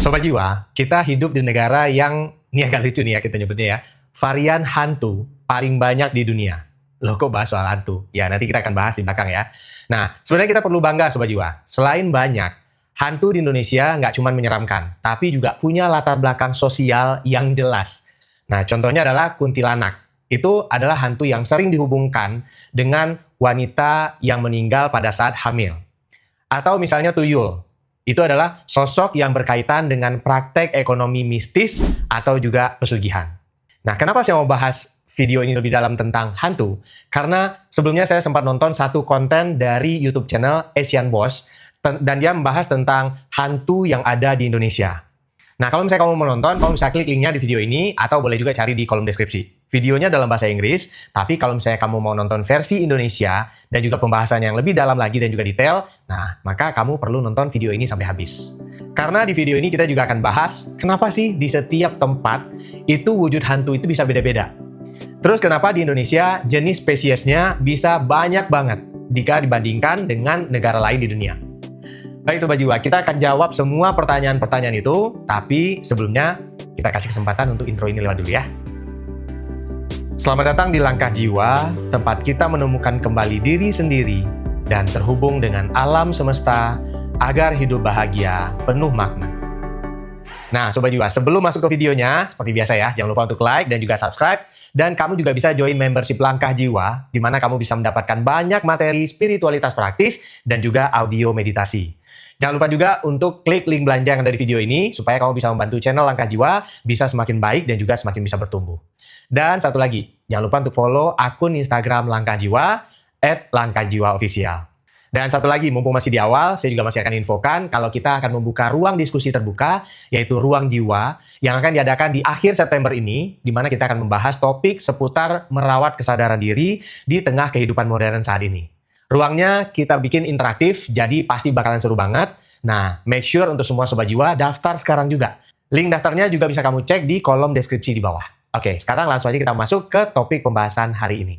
Sobat Jiwa, kita hidup di negara yang, ini agak lucu nih ya kita nyebutnya ya, varian hantu paling banyak di dunia. Loh kok bahas soal hantu? Ya nanti kita akan bahas di belakang ya. Nah, sebenarnya kita perlu bangga Sobat Jiwa. Selain banyak, hantu di Indonesia nggak cuma menyeramkan, tapi juga punya latar belakang sosial yang jelas. Nah, contohnya adalah kuntilanak. Itu adalah hantu yang sering dihubungkan dengan wanita yang meninggal pada saat hamil. Atau misalnya tuyul. Itu adalah sosok yang berkaitan dengan praktek ekonomi mistis atau juga pesugihan. Nah, kenapa saya mau bahas video ini lebih dalam tentang hantu? Karena sebelumnya saya sempat nonton satu konten dari YouTube channel Asian Boss, dan dia membahas tentang hantu yang ada di Indonesia. Nah, kalau misalnya kamu mau nonton, kamu bisa klik linknya di video ini, atau boleh juga cari di kolom deskripsi. Videonya dalam bahasa Inggris, tapi kalau misalnya kamu mau nonton versi Indonesia, dan juga pembahasan yang lebih dalam lagi dan juga detail, nah, maka kamu perlu nonton video ini sampai habis. Karena di video ini kita juga akan bahas, kenapa sih di setiap tempat, itu wujud hantu itu bisa beda-beda. Terus kenapa di Indonesia, jenis spesiesnya bisa banyak banget, jika dibandingkan dengan negara lain di dunia. Baik Sobat Jiwa, kita akan jawab semua pertanyaan-pertanyaan itu, tapi sebelumnya kita kasih kesempatan untuk intro ini lewat dulu ya. Selamat datang di Langkah Jiwa, tempat kita menemukan kembali diri sendiri dan terhubung dengan alam semesta agar hidup bahagia, penuh makna. Nah Sobat Jiwa, sebelum masuk ke videonya, seperti biasa ya, jangan lupa untuk like dan juga subscribe, dan kamu juga bisa join membership Langkah Jiwa, di mana kamu bisa mendapatkan banyak materi spiritualitas praktis dan juga audio meditasi. Jangan lupa juga untuk klik link belanja yang ada di video ini, supaya kamu bisa membantu channel Langkah Jiwa bisa semakin baik dan juga semakin bisa bertumbuh. Dan satu lagi, jangan lupa untuk follow akun Instagram Langkah Jiwa, @langkahjiwaofficial. Dan satu lagi, mumpung masih di awal, saya juga masih akan infokan kalau kita akan membuka ruang diskusi terbuka, yaitu Ruang Jiwa, yang akan diadakan di akhir September ini, di mana kita akan membahas topik seputar merawat kesadaran diri di tengah kehidupan modern saat ini. Ruangnya kita bikin interaktif, jadi pasti bakalan seru banget. Nah, make sure untuk semua Sobat Jiwa daftar sekarang juga. Link daftarnya juga bisa kamu cek di kolom deskripsi di bawah. Oke, sekarang langsung aja kita masuk ke topik pembahasan hari ini.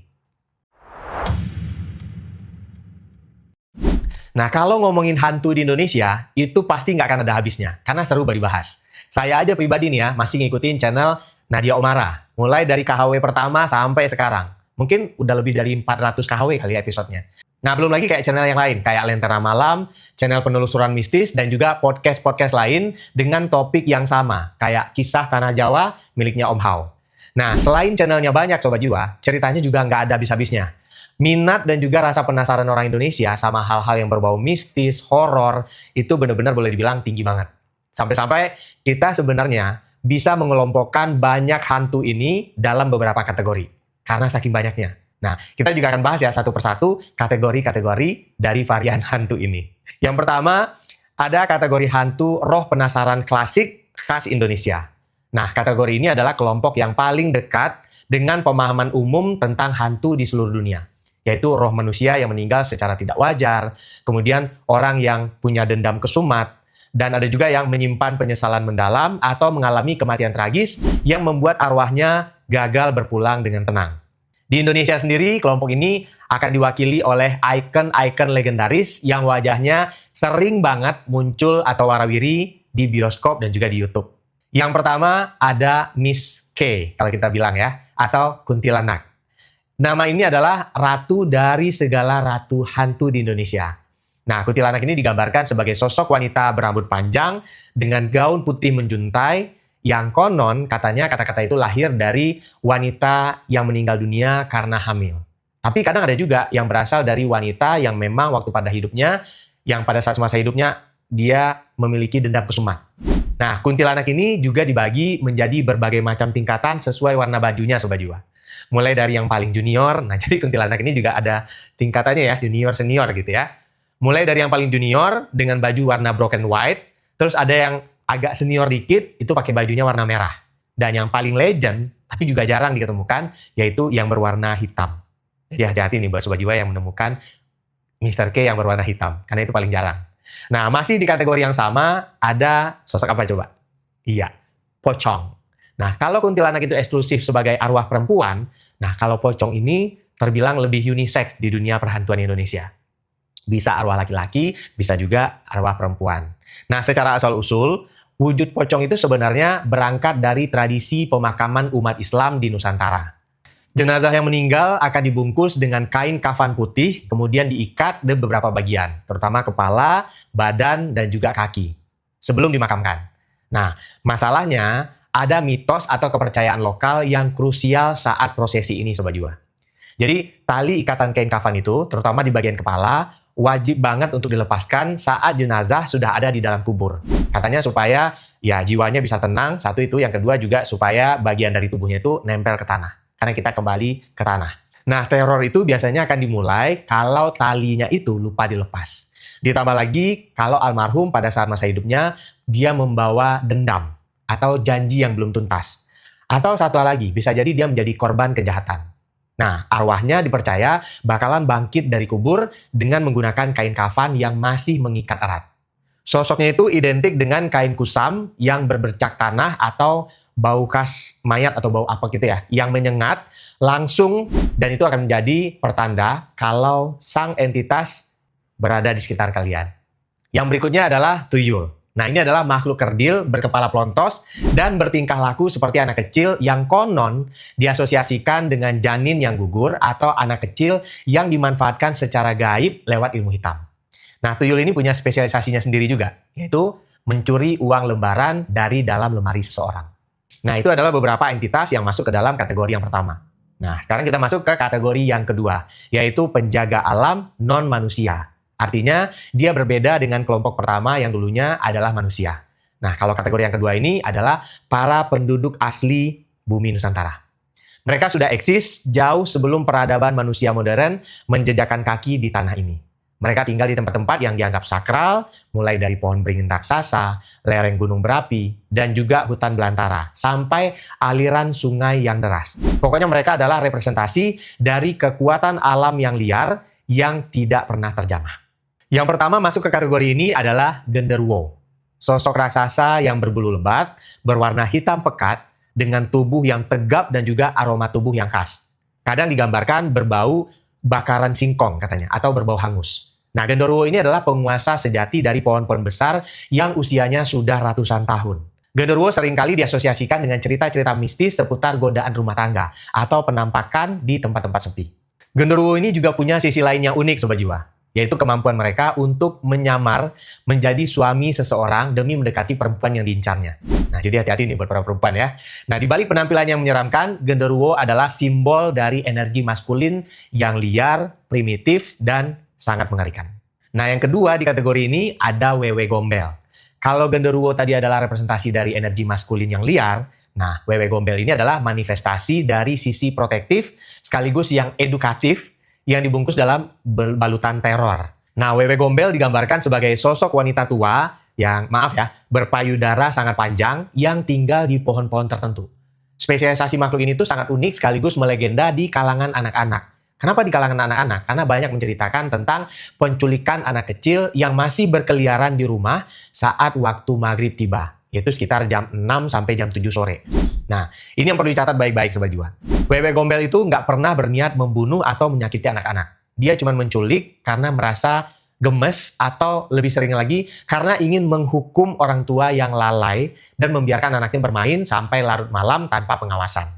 Nah, kalau ngomongin hantu di Indonesia, itu pasti nggak akan ada habisnya, karena seru banget dibahas. Saya aja pribadi nih ya, masih ngikutin channel Nadia Oomara, mulai dari KHW pertama sampai sekarang. Mungkin udah lebih dari 400 KHW kali ya episodenya. Nah, belum lagi kayak channel yang lain, kayak Lentera Malam, channel penelusuran mistis, dan juga podcast-podcast lain dengan topik yang sama, kayak Kisah Tanah Jawa miliknya Om Hao. Nah, selain channelnya banyak Sobat Jiwa, ceritanya juga nggak ada habis-habisnya. Minat dan juga rasa penasaran orang Indonesia sama hal-hal yang berbau mistis, horor, itu benar-benar boleh dibilang tinggi banget. Sampai-sampai kita sebenarnya bisa mengelompokkan banyak hantu ini dalam beberapa kategori, karena saking banyaknya. Nah, kita juga akan bahas ya satu persatu kategori-kategori dari varian hantu ini. Yang pertama, ada kategori hantu roh penasaran klasik khas Indonesia. Nah, kategori ini adalah kelompok yang paling dekat dengan pemahaman umum tentang hantu di seluruh dunia, yaitu roh manusia yang meninggal secara tidak wajar, kemudian orang yang punya dendam kesumat, dan ada juga yang menyimpan penyesalan mendalam atau mengalami kematian tragis yang membuat arwahnya gagal berpulang dengan tenang. Di Indonesia sendiri, kelompok ini akan diwakili oleh ikon-ikon legendaris yang wajahnya sering banget muncul atau warawiri di bioskop dan juga di YouTube. Yang pertama ada Miss K, kalau kita bilang ya, atau kuntilanak. Nama ini adalah ratu dari segala ratu hantu di Indonesia. Nah, kuntilanak ini digambarkan sebagai sosok wanita berambut panjang dengan gaun putih menjuntai, yang konon katanya kata-kata itu lahir dari wanita yang meninggal dunia karena hamil. Tapi kadang ada juga yang berasal dari wanita yang memang waktu pada hidupnya, yang pada saat masa hidupnya dia memiliki dendam kesumat. Nah, kuntilanak ini juga dibagi menjadi berbagai macam tingkatan sesuai warna bajunya Sobat Jiwa. Mulai dari yang paling junior, nah jadi kuntilanak ini juga ada tingkatannya ya, junior, senior gitu ya. Mulai dari yang paling junior dengan baju warna broken white, terus ada yang agak senior dikit, itu pakai bajunya warna merah. Dan yang paling legend, tapi juga jarang diketemukan, yaitu yang berwarna hitam. Jadi hati-hati nih buat Sobat Jiwa yang menemukan Mr. K yang berwarna hitam, karena itu paling jarang. Nah, masih di kategori yang sama, ada sosok apa coba? Iya, pocong. Nah, kalau kuntilanak itu eksklusif sebagai arwah perempuan, nah kalau pocong ini terbilang lebih unisex di dunia perhantuan Indonesia. Bisa arwah laki-laki, bisa juga arwah perempuan. Nah, secara asal-usul, wujud pocong itu sebenarnya berangkat dari tradisi pemakaman umat Islam di Nusantara. Jenazah yang meninggal akan dibungkus dengan kain kafan putih, kemudian diikat di beberapa bagian, terutama kepala, badan, dan juga kaki, sebelum dimakamkan. Nah, masalahnya ada mitos atau kepercayaan lokal yang krusial saat prosesi ini, Sobat Jiwa. Jadi, tali ikatan kain kafan itu, terutama di bagian kepala, wajib banget untuk dilepaskan saat jenazah sudah ada di dalam kubur. Katanya supaya ya jiwanya bisa tenang, satu itu, yang kedua juga supaya bagian dari tubuhnya itu nempel ke tanah. Karena kita kembali ke tanah. Nah, teror itu biasanya akan dimulai kalau talinya itu lupa dilepas. Ditambah lagi kalau almarhum pada saat masa hidupnya, dia membawa dendam atau janji yang belum tuntas. Atau satu hal lagi, bisa jadi dia menjadi korban kejahatan. Nah, arwahnya dipercaya bakalan bangkit dari kubur dengan menggunakan kain kafan yang masih mengikat erat. Sosoknya itu identik dengan kain kusam yang berbercak tanah atau bau khas mayat atau bau apa gitu ya, yang menyengat langsung, dan itu akan menjadi pertanda kalau sang entitas berada di sekitar kalian. Yang berikutnya adalah tuyul. Nah, ini adalah makhluk kerdil berkepala pelontos dan bertingkah laku seperti anak kecil yang konon diasosiasikan dengan janin yang gugur atau anak kecil yang dimanfaatkan secara gaib lewat ilmu hitam. Nah, tuyul ini punya spesialisasinya sendiri juga, yaitu mencuri uang lembaran dari dalam lemari seseorang. Nah, itu adalah beberapa entitas yang masuk ke dalam kategori yang pertama. Nah, sekarang kita masuk ke kategori yang kedua, yaitu penjaga alam non-manusia. Artinya, dia berbeda dengan kelompok pertama yang dulunya adalah manusia. Nah, kalau kategori yang kedua ini adalah para penduduk asli bumi Nusantara. Mereka sudah eksis jauh sebelum peradaban manusia modern menjejakkan kaki di tanah ini. Mereka tinggal di tempat-tempat yang dianggap sakral, mulai dari pohon beringin raksasa, lereng gunung berapi, dan juga hutan belantara, sampai aliran sungai yang deras. Pokoknya mereka adalah representasi dari kekuatan alam yang liar yang tidak pernah terjamah. Yang pertama masuk ke kategori ini adalah genderuwo. Sosok raksasa yang berbulu lebat, berwarna hitam pekat, dengan tubuh yang tegap dan juga aroma tubuh yang khas. Kadang digambarkan berbau bakaran singkong katanya, atau berbau hangus. Nah, genderuwo ini adalah penguasa sejati dari pohon-pohon besar yang usianya sudah ratusan tahun. Genderuwo seringkali diasosiasikan dengan cerita-cerita mistis seputar godaan rumah tangga atau penampakan di tempat-tempat sepi. Genderuwo ini juga punya sisi lain yang unik, Sobat Jiwa, yaitu kemampuan mereka untuk menyamar menjadi suami seseorang demi mendekati perempuan yang diincarnya. Nah, jadi hati-hati nih buat para perempuan ya. Nah, di balik penampilan yang menyeramkan, genderuwo adalah simbol dari energi maskulin yang liar, primitif, dan sangat mengerikan. Nah, yang kedua di kategori ini ada wewe gombel. Kalau genderuwo tadi adalah representasi dari energi maskulin yang liar, nah, wewe gombel ini adalah manifestasi dari sisi protektif sekaligus yang edukatif yang dibungkus dalam balutan teror. Nah, wewe gombel digambarkan sebagai sosok wanita tua yang, maaf ya, berpayudara sangat panjang yang tinggal di pohon-pohon tertentu. Spesialisasi makhluk ini tuh sangat unik sekaligus melegenda di kalangan anak-anak. Kenapa di kalangan anak-anak? Karena banyak menceritakan tentang penculikan anak kecil yang masih berkeliaran di rumah saat waktu maghrib tiba, yaitu sekitar jam 6 sampai jam 7 sore. Nah, ini yang perlu dicatat baik-baik, Sobat Jiwa. Wewe gombel itu nggak pernah berniat membunuh atau menyakiti anak-anak. Dia cuma menculik karena merasa gemes atau lebih sering lagi karena ingin menghukum orang tua yang lalai dan membiarkan anaknya bermain sampai larut malam tanpa pengawasan.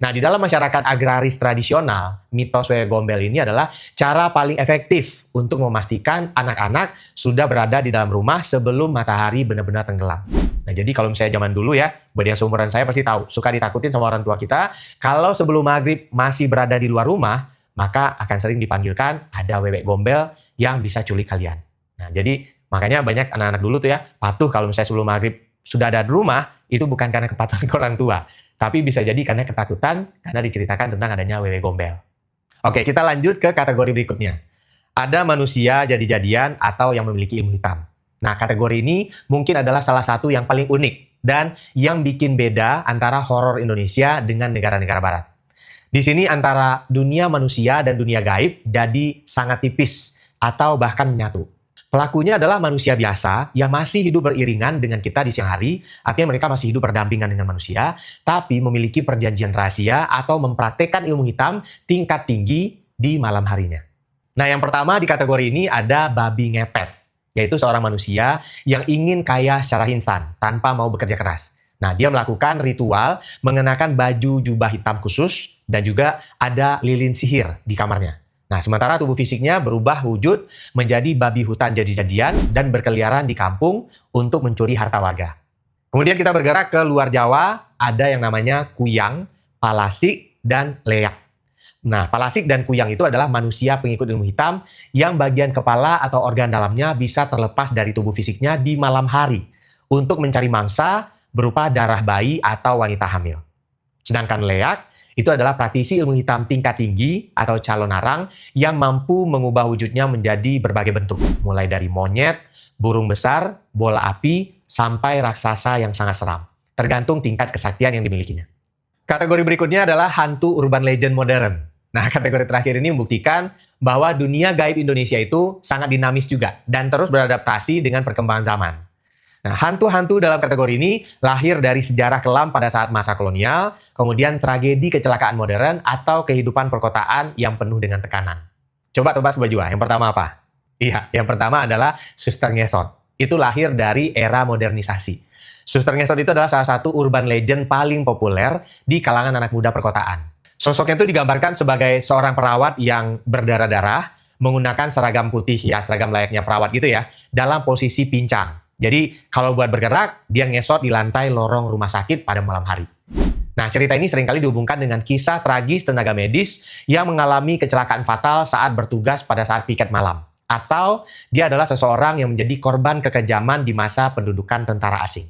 Nah, di dalam masyarakat agraris tradisional, mitos wewe gombel ini adalah cara paling efektif untuk memastikan anak-anak sudah berada di dalam rumah sebelum matahari benar-benar tenggelam. Nah, jadi kalau misalnya zaman dulu ya, buat yang seumuran saya pasti tahu, suka ditakutin sama orang tua kita, kalau sebelum maghrib masih berada di luar rumah, maka akan sering dipanggilkan ada wewe gombel yang bisa culik kalian. Nah, jadi makanya banyak anak-anak dulu tuh ya, patuh kalau misalnya sebelum maghrib sudah ada di rumah, itu bukan karena kepatuhan ke orang tua, tapi bisa jadi karena ketakutan, karena diceritakan tentang adanya wewe gombel. Oke, kita lanjut ke kategori berikutnya. Ada manusia jadi-jadian atau yang memiliki ilmu hitam. Nah, kategori ini mungkin adalah salah satu yang paling unik dan yang bikin beda antara horor Indonesia dengan negara-negara barat. Di sini antara dunia manusia dan dunia gaib jadi sangat tipis atau bahkan menyatu. Pelakunya adalah manusia biasa yang masih hidup beriringan dengan kita di siang hari, artinya mereka masih hidup berdampingan dengan manusia, tapi memiliki perjanjian rahasia atau mempraktekkan ilmu hitam tingkat tinggi di malam harinya. Nah, yang pertama di kategori ini ada babi ngepet, yaitu seorang manusia yang ingin kaya secara instan tanpa mau bekerja keras. Nah, dia melakukan ritual mengenakan baju jubah hitam khusus dan juga ada lilin sihir di kamarnya. Nah, sementara tubuh fisiknya berubah wujud menjadi babi hutan jadi-jadian dan berkeliaran di kampung untuk mencuri harta warga. Kemudian kita bergerak ke luar Jawa, ada yang namanya Kuyang, Palasik, dan Leak. Nah, Palasik dan Kuyang itu adalah manusia pengikut ilmu hitam yang bagian kepala atau organ dalamnya bisa terlepas dari tubuh fisiknya di malam hari untuk mencari mangsa berupa darah bayi atau wanita hamil. Sedangkan Leak itu adalah praktisi ilmu hitam tingkat tinggi atau calon arang yang mampu mengubah wujudnya menjadi berbagai bentuk, mulai dari monyet, burung besar, bola api, sampai raksasa yang sangat seram, tergantung tingkat kesaktian yang dimilikinya. Kategori berikutnya adalah hantu urban legend modern. Nah, kategori terakhir ini membuktikan bahwa dunia gaib Indonesia itu sangat dinamis juga dan terus beradaptasi dengan perkembangan zaman. Nah, hantu-hantu dalam kategori ini lahir dari sejarah kelam pada saat masa kolonial, kemudian tragedi kecelakaan modern, atau kehidupan perkotaan yang penuh dengan tekanan. Coba tebak Sobat Jiwa, yang pertama apa? Iya, yang pertama adalah Suster Ngesot. Itu lahir dari era modernisasi. Suster Ngesot itu adalah salah satu urban legend paling populer di kalangan anak muda perkotaan. Sosoknya itu digambarkan sebagai seorang perawat yang berdarah-darah, menggunakan seragam putih, ya seragam layaknya perawat gitu ya, dalam posisi pincang. Jadi kalau buat bergerak, dia ngesot di lantai lorong rumah sakit pada malam hari. Nah, cerita ini seringkali dihubungkan dengan kisah tragis tenaga medis yang mengalami kecelakaan fatal saat bertugas pada saat piket malam. Atau dia adalah seseorang yang menjadi korban kekejaman di masa pendudukan tentara asing.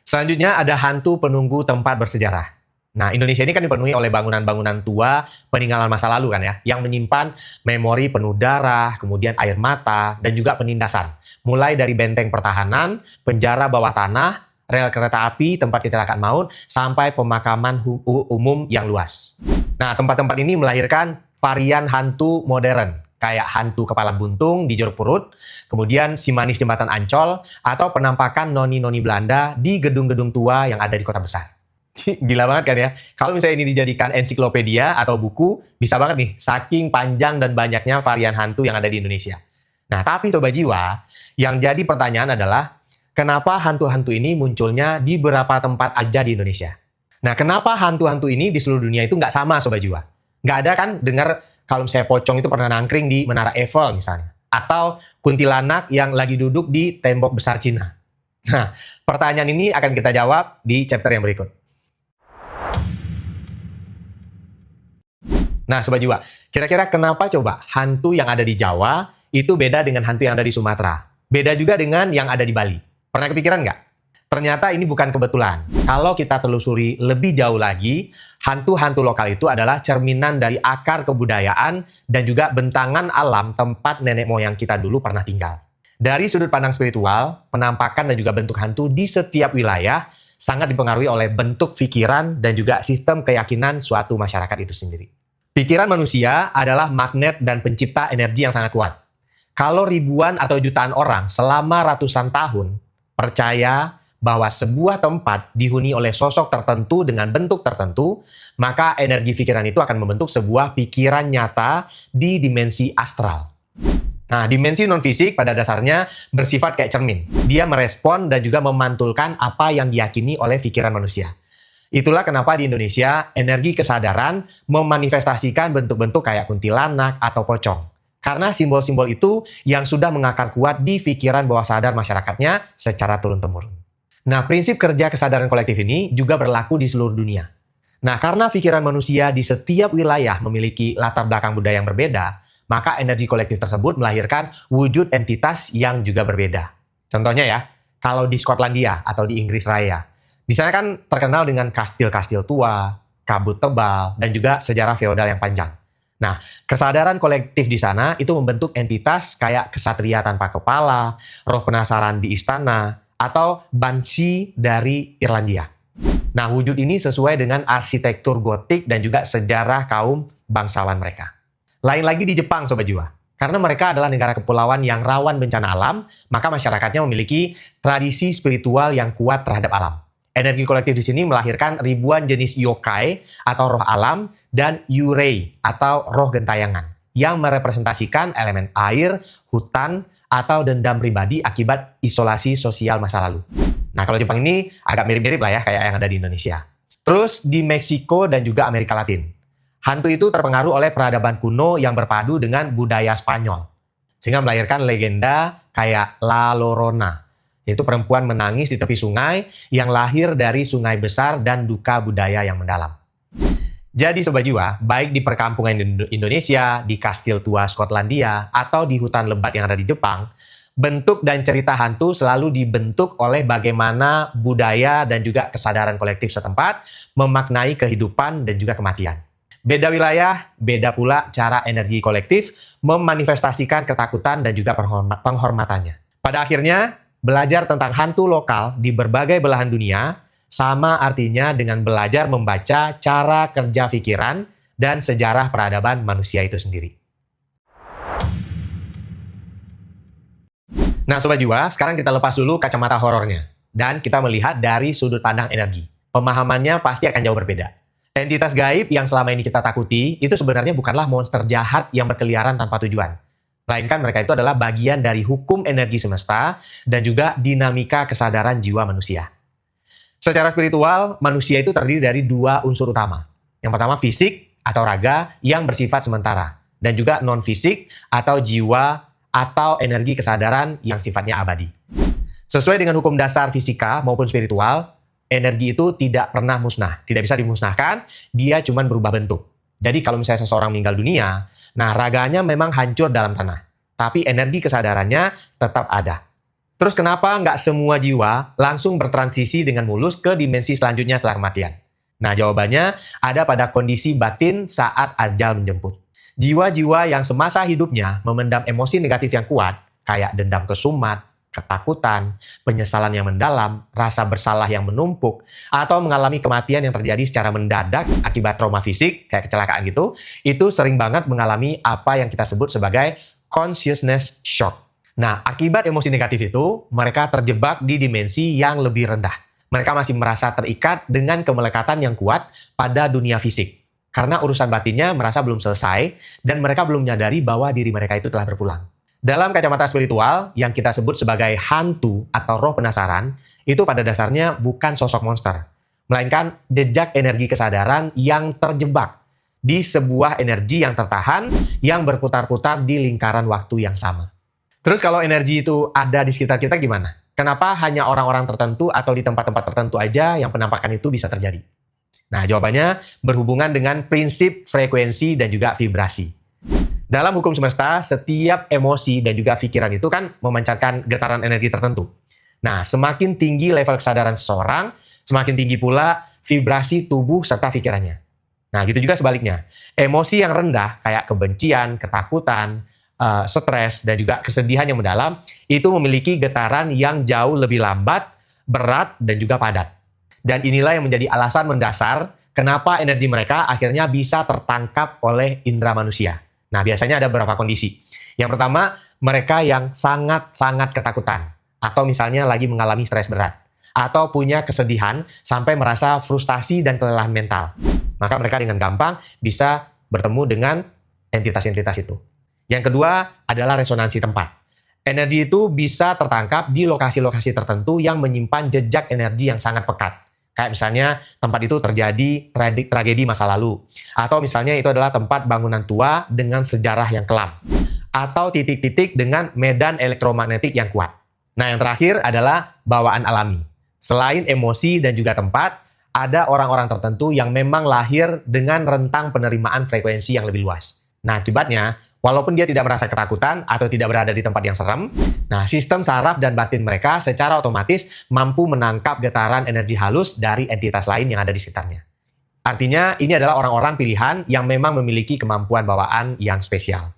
Selanjutnya ada hantu penunggu tempat bersejarah. Nah, Indonesia ini kan dipenuhi oleh bangunan-bangunan tua peninggalan masa lalu kan ya, yang menyimpan memori penuh darah, kemudian air mata, dan juga penindasan. Mulai dari benteng pertahanan, penjara bawah tanah, rel kereta api, tempat kecelakaan maut, sampai pemakaman umum yang luas. Nah, tempat-tempat ini melahirkan varian hantu modern, kayak hantu kepala buntung di Jeruk Purut, kemudian si manis jembatan Ancol, atau penampakan noni-noni Belanda di gedung-gedung tua yang ada di kota besar. Gila banget kan ya? Kalau misalnya ini dijadikan ensiklopedia atau buku, bisa banget nih, saking panjang dan banyaknya varian hantu yang ada di Indonesia. Nah, tapi Sobat Jiwa, yang jadi pertanyaan adalah, kenapa hantu-hantu ini munculnya di beberapa tempat aja di Indonesia? Nah, kenapa hantu-hantu ini di seluruh dunia itu nggak sama, Sobat Jiwa? Nggak ada kan dengar kalau misalnya pocong itu pernah nangkring di Menara Eiffel misalnya. Atau kuntilanak yang lagi duduk di tembok besar Cina. Nah, pertanyaan ini akan kita jawab di chapter yang berikut. Nah, Sobat Jiwa, kira-kira kenapa coba hantu yang ada di Jawa itu beda dengan hantu yang ada di Sumatera? Beda juga dengan yang ada di Bali. Pernah kepikiran nggak? Ternyata ini bukan kebetulan. Kalau kita telusuri lebih jauh lagi, hantu-hantu lokal itu adalah cerminan dari akar kebudayaan dan juga bentangan alam tempat nenek moyang kita dulu pernah tinggal. Dari sudut pandang spiritual, penampakan dan juga bentuk hantu di setiap wilayah sangat dipengaruhi oleh bentuk pikiran dan juga sistem keyakinan suatu masyarakat itu sendiri. Pikiran manusia adalah magnet dan pencipta energi yang sangat kuat. Kalau ribuan atau jutaan orang selama ratusan tahun percaya bahwa sebuah tempat dihuni oleh sosok tertentu dengan bentuk tertentu, maka energi pikiran itu akan membentuk sebuah pikiran nyata di dimensi astral. Nah, dimensi non-fisik pada dasarnya bersifat kayak cermin. Dia merespon dan juga memantulkan apa yang diyakini oleh pikiran manusia. Itulah kenapa di Indonesia energi kesadaran memanifestasikan bentuk-bentuk kayak kuntilanak atau pocong. Karena simbol-simbol itu yang sudah mengakar kuat di pikiran bawah sadar masyarakatnya secara turun-temurun. Nah, prinsip kerja kesadaran kolektif ini juga berlaku di seluruh dunia. Nah, karena pikiran manusia di setiap wilayah memiliki latar belakang budaya yang berbeda, maka energi kolektif tersebut melahirkan wujud entitas yang juga berbeda. Contohnya ya, kalau di Skotlandia atau di Inggris Raya, di sana kan terkenal dengan kastil-kastil tua, kabut tebal, dan juga sejarah feodal yang panjang. Nah, kesadaran kolektif di sana itu membentuk entitas kayak kesatria tanpa kepala, roh penasaran di istana, atau banshee dari Irlandia. Nah, wujud ini sesuai dengan arsitektur gotik dan juga sejarah kaum bangsawan mereka. Lain lagi di Jepang, Sobat Jiwa. Karena mereka adalah negara kepulauan yang rawan bencana alam, maka masyarakatnya memiliki tradisi spiritual yang kuat terhadap alam. Energi kolektif di sini melahirkan ribuan jenis yokai atau roh alam dan yurei atau roh gentayangan yang merepresentasikan elemen air, hutan, atau dendam pribadi akibat isolasi sosial masa lalu. Nah, kalau Jepang ini agak mirip-mirip lah ya, kayak yang ada di Indonesia. Terus di Meksiko dan juga Amerika Latin. Hantu itu terpengaruh oleh peradaban kuno yang berpadu dengan budaya Spanyol. Sehingga melahirkan legenda kayak La Llorona, yaitu perempuan menangis di tepi sungai yang lahir dari sungai besar dan duka budaya yang mendalam. Jadi Sobat Jiwa, baik di perkampungan Indonesia, di kastil tua Skotlandia, atau di hutan lebat yang ada di Jepang, bentuk dan cerita hantu selalu dibentuk oleh bagaimana budaya dan juga kesadaran kolektif setempat memaknai kehidupan dan juga kematian. Beda wilayah, beda pula cara energi kolektif memanifestasikan ketakutan dan juga penghormatannya. Pada akhirnya, belajar tentang hantu lokal di berbagai belahan dunia sama artinya dengan belajar membaca cara kerja pikiran dan sejarah peradaban manusia itu sendiri. Nah Sobat Jiwa, sekarang kita lepas dulu kacamata horornya. Dan kita melihat dari sudut pandang energi. Pemahamannya pasti akan jauh berbeda. Entitas gaib yang selama ini kita takuti, itu sebenarnya bukanlah monster jahat yang berkeliaran tanpa tujuan. Melainkan mereka itu adalah bagian dari hukum energi semesta dan juga dinamika kesadaran jiwa manusia. Secara spiritual, manusia itu terdiri dari dua unsur utama. Yang pertama fisik atau raga yang bersifat sementara. Dan juga non-fisik atau jiwa atau energi kesadaran yang sifatnya abadi. Sesuai dengan hukum dasar fisika maupun spiritual, energi itu tidak pernah musnah. Tidak bisa dimusnahkan, dia cuma berubah bentuk. Jadi kalau misalnya seseorang meninggal dunia, nah raganya memang hancur dalam tanah. Tapi energi kesadarannya tetap ada. Terus kenapa nggak semua jiwa langsung bertransisi dengan mulus ke dimensi selanjutnya setelah kematian? Nah jawabannya ada pada kondisi batin saat ajal menjemput. Jiwa-jiwa yang semasa hidupnya memendam emosi negatif yang kuat, kayak dendam kesumat, ketakutan, penyesalan yang mendalam, rasa bersalah yang menumpuk, atau mengalami kematian yang terjadi secara mendadak akibat trauma fisik, kayak kecelakaan gitu, itu sering banget mengalami apa yang kita sebut sebagai consciousness shock. Nah, akibat emosi negatif itu, mereka terjebak di dimensi yang lebih rendah. Mereka masih merasa terikat dengan kemelekatan yang kuat pada dunia fisik. Karena urusan batinnya merasa belum selesai, dan mereka belum menyadari bahwa diri mereka itu telah berpulang. Dalam kacamata spiritual, yang kita sebut sebagai hantu atau roh penasaran, itu pada dasarnya bukan sosok monster. Melainkan jejak energi kesadaran yang terjebak di sebuah energi yang tertahan, yang berputar-putar di lingkaran waktu yang sama. Terus kalau energi itu ada di sekitar kita gimana? Kenapa hanya orang-orang tertentu atau di tempat-tempat tertentu aja yang penampakan itu bisa terjadi? Nah, jawabannya berhubungan dengan prinsip frekuensi dan juga vibrasi. Dalam hukum semesta, setiap emosi dan juga pikiran itu kan memancarkan getaran energi tertentu. Nah, semakin tinggi level kesadaran seseorang, semakin tinggi pula vibrasi tubuh serta pikirannya. Nah, gitu juga sebaliknya. Emosi yang rendah kayak kebencian, ketakutan, stres, dan juga kesedihan yang mendalam, itu memiliki getaran yang jauh lebih lambat, berat, dan juga padat. Dan inilah yang menjadi alasan mendasar kenapa energi mereka akhirnya bisa tertangkap oleh indera manusia. Nah, biasanya ada beberapa kondisi. Yang pertama, mereka yang sangat-sangat ketakutan, atau misalnya lagi mengalami stres berat, atau punya kesedihan sampai merasa frustasi dan kelelahan mental. Maka mereka dengan gampang bisa bertemu dengan entitas-entitas itu. Yang kedua adalah resonansi tempat. Energi itu bisa tertangkap di lokasi-lokasi tertentu yang menyimpan jejak energi yang sangat pekat. Kayak misalnya tempat itu terjadi tragedi masa lalu. Atau misalnya itu adalah tempat bangunan tua dengan sejarah yang kelam. Atau titik-titik dengan medan elektromagnetik yang kuat. Nah yang terakhir adalah bawaan alami. Selain emosi dan juga tempat, ada orang-orang tertentu yang memang lahir dengan rentang penerimaan frekuensi yang lebih luas. Nah akibatnya, walaupun dia tidak merasa ketakutan atau tidak berada di tempat yang serem, nah sistem saraf dan batin mereka secara otomatis mampu menangkap getaran energi halus dari entitas lain yang ada di sekitarnya. Artinya ini adalah orang-orang pilihan yang memang memiliki kemampuan bawaan yang spesial.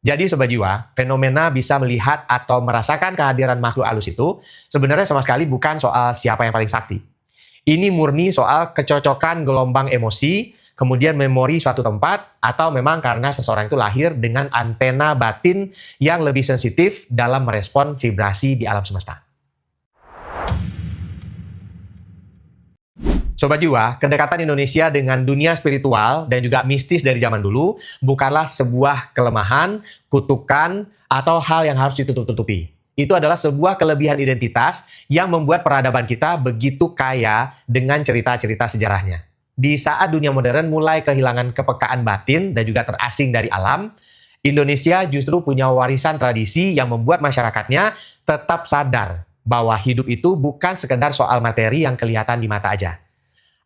Jadi Sobat Jiwa, fenomena bisa melihat atau merasakan kehadiran makhluk halus itu sebenarnya sama sekali bukan soal siapa yang paling sakti. Ini murni soal kecocokan gelombang emosi, kemudian memori suatu tempat, atau memang karena seseorang itu lahir dengan antena batin yang lebih sensitif dalam merespon vibrasi di alam semesta. Sobat Jiwa, kedekatan Indonesia dengan dunia spiritual dan juga mistis dari zaman dulu bukanlah sebuah kelemahan, kutukan, atau hal yang harus ditutup-tutupi. Itu adalah sebuah kelebihan identitas yang membuat peradaban kita begitu kaya dengan cerita-cerita sejarahnya. Di saat dunia modern mulai kehilangan kepekaan batin dan juga terasing dari alam, Indonesia justru punya warisan tradisi yang membuat masyarakatnya tetap sadar bahwa hidup itu bukan sekedar soal materi yang kelihatan di mata aja.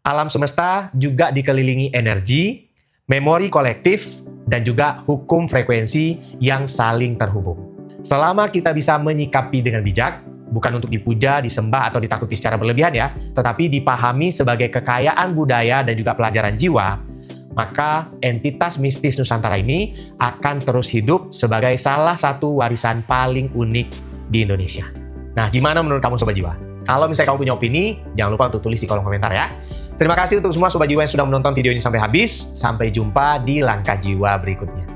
Alam semesta juga dikelilingi energi, memori kolektif, dan juga hukum frekuensi yang saling terhubung. Selama kita bisa menyikapi dengan bijak, bukan untuk dipuja, disembah, atau ditakuti secara berlebihan ya, tetapi dipahami sebagai kekayaan budaya dan juga pelajaran jiwa, maka entitas mistis Nusantara ini akan terus hidup sebagai salah satu warisan paling unik di Indonesia. Nah, gimana menurut kamu Sobat Jiwa? Kalau misalnya kamu punya opini, jangan lupa untuk tulis di kolom komentar ya. Terima kasih untuk semua Sobat Jiwa yang sudah menonton video ini sampai habis. Sampai jumpa di Langkah Jiwa berikutnya.